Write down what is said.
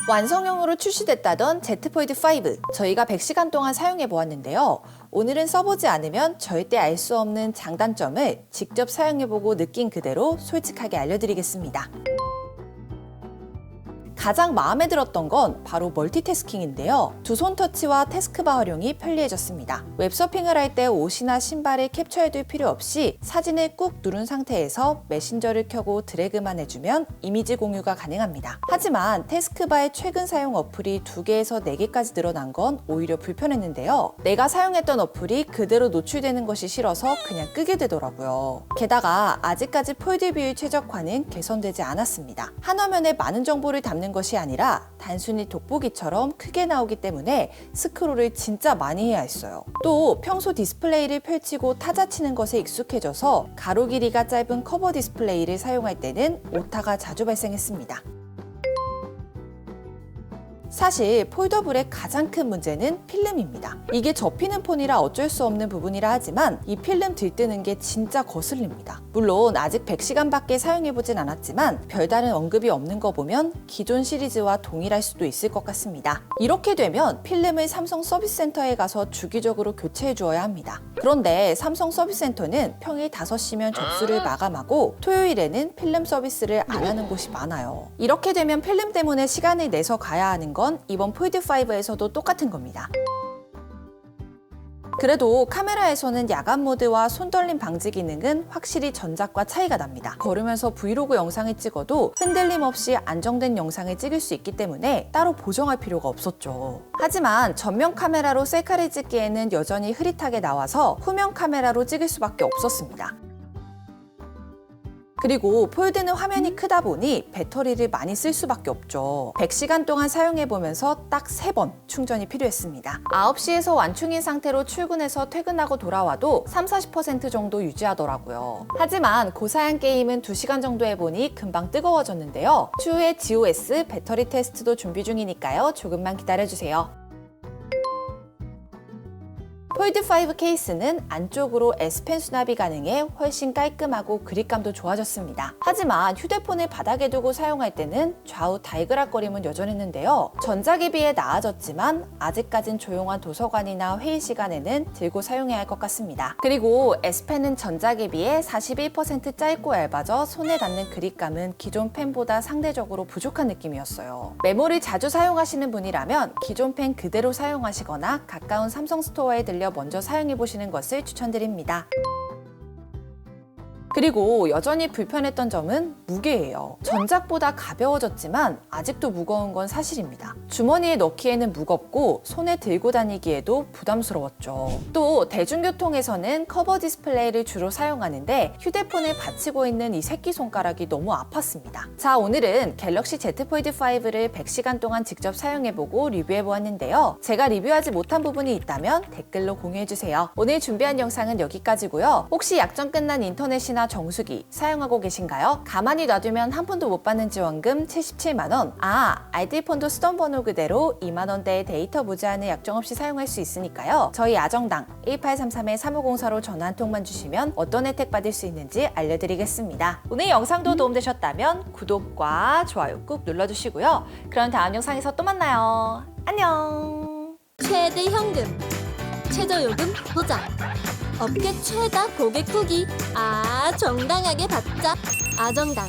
완성형으로 출시됐다던 Z 폴드 5, 저희가 100시간 동안 사용해 보았는데요. 오늘은 써보지 않으면 절대 알 수 없는 장단점을 직접 사용해보고 느낀 그대로 솔직하게 알려드리겠습니다. 가장 마음에 들었던 건 바로 멀티태스킹인데요. 두 손 터치와 태스크바 활용이 편리해졌습니다. 웹서핑을 할 때 옷이나 신발을 캡처해둘 필요 없이 사진을 꾹 누른 상태에서 메신저를 켜고 드래그만 해주면 이미지 공유가 가능합니다. 하지만 태스크바의 최근 사용 어플이 2개에서 4개까지 늘어난 건 오히려 불편했는데요. 내가 사용했던 어플이 그대로 노출되는 것이 싫어서 그냥 끄게 되더라고요. 게다가 아직까지 폴드뷰의 최적화는 개선되지 않았습니다. 한 화면에 많은 정보를 담는 것이 아니라 단순히 돋보기처럼 크게 나오기 때문에 스크롤을 진짜 많이 해야 했어요. 또 평소 디스플레이를 펼치고 타자 치는 것에 익숙해져서 가로 길이가 짧은 커버 디스플레이를 사용할 때는 오타가 자주 발생했습니다. 사실 폴더블의 가장 큰 문제는 필름입니다. 이게 접히는 폰이라 어쩔 수 없는 부분이라 하지만 이 필름 들뜨는 게 진짜 거슬립니다. 물론 아직 100시간밖에 사용해보진 않았지만 별다른 언급이 없는 거 보면 기존 시리즈와 동일할 수도 있을 것 같습니다. 이렇게 되면 필름을 삼성 서비스센터에 가서 주기적으로 교체해 주어야 합니다. 그런데 삼성 서비스센터는 평일 5시면 접수를 마감하고 토요일에는 필름 서비스를 안 하는 곳이 많아요. 이렇게 되면 필름 때문에 시간을 내서 가야 하는 건 이번 폴드5에서도 똑같은 겁니다. 그래도 카메라에서는 야간 모드와 손 떨림 방지 기능은 확실히 전작과 차이가 납니다. 걸으면서 브이로그 영상을 찍어도 흔들림 없이 안정된 영상을 찍을 수 있기 때문에 따로 보정할 필요가 없었죠. 하지만 전면 카메라로 셀카를 찍기에는 여전히 흐릿하게 나와서 후면 카메라로 찍을 수밖에 없었습니다. 그리고 폴드는 화면이 크다 보니 배터리를 많이 쓸 수밖에 없죠. 100시간 동안 사용해보면서 딱 3번 충전이 필요했습니다. 9시에서 완충인 상태로 출근해서 퇴근하고 돌아와도 30-40% 정도 유지하더라고요. 하지만 고사양 게임은 2시간 정도 해보니 금방 뜨거워졌는데요. 추후에 GOS 배터리 테스트도 준비 중이니까요. 조금만 기다려주세요. 폴드5 케이스는 안쪽으로 S펜 수납이 가능해 훨씬 깔끔하고 그립감도 좋아졌습니다. 하지만 휴대폰을 바닥에 두고 사용할 때는 좌우 달그락거림은 여전했는데요. 전작에 비해 나아졌지만 아직까진 조용한 도서관이나 회의 시간에는 들고 사용해야 할 것 같습니다. 그리고 S펜은 전작에 비해 41% 짧고 얇아져 손에 닿는 그립감은 기존 펜보다 상대적으로 부족한 느낌이었어요. 메모를 자주 사용하시는 분이라면 기존 펜 그대로 사용하시거나 가까운 삼성 스토어에 들려 먼저 사용해보시는 것을 추천드립니다. 그리고 여전히 불편했던 점은 무게예요. 전작보다 가벼워졌지만 아직도 무거운 건 사실입니다. 주머니에 넣기에는 무겁고 손에 들고 다니기에도 부담스러웠죠. 또 대중교통에서는 커버 디스플레이를 주로 사용하는데 휴대폰을 받치고 있는 이 새끼손가락이 너무 아팠습니다. 자, 오늘은 갤럭시 Z 폴드 5를 100시간 동안 직접 사용해보고 리뷰해보았는데요. 제가 리뷰하지 못한 부분이 있다면 댓글로 공유해주세요. 오늘 준비한 영상은 여기까지고요. 혹시 약정 끝난 인터넷이나 정수기 사용하고 계신가요? 가만히 놔두면 한 푼도 못 받는 지원금 77만원. 알뜰폰도 쓰던 번호 그대로 2만원대의 데이터 무제한을 약정 없이 사용할 수 있으니까요. 저희 아정당 1833-3504로 전화 한 통만 주시면 어떤 혜택 받을 수 있는지 알려드리겠습니다. 오늘 영상도 도움되셨다면 구독과 좋아요 꾹 눌러주시고요. 그럼 다음 영상에서 또 만나요. 안녕. 최대 현금, 최저요금 보장, 업계 최다 고객 후기. 정당하게 받자. 아정당.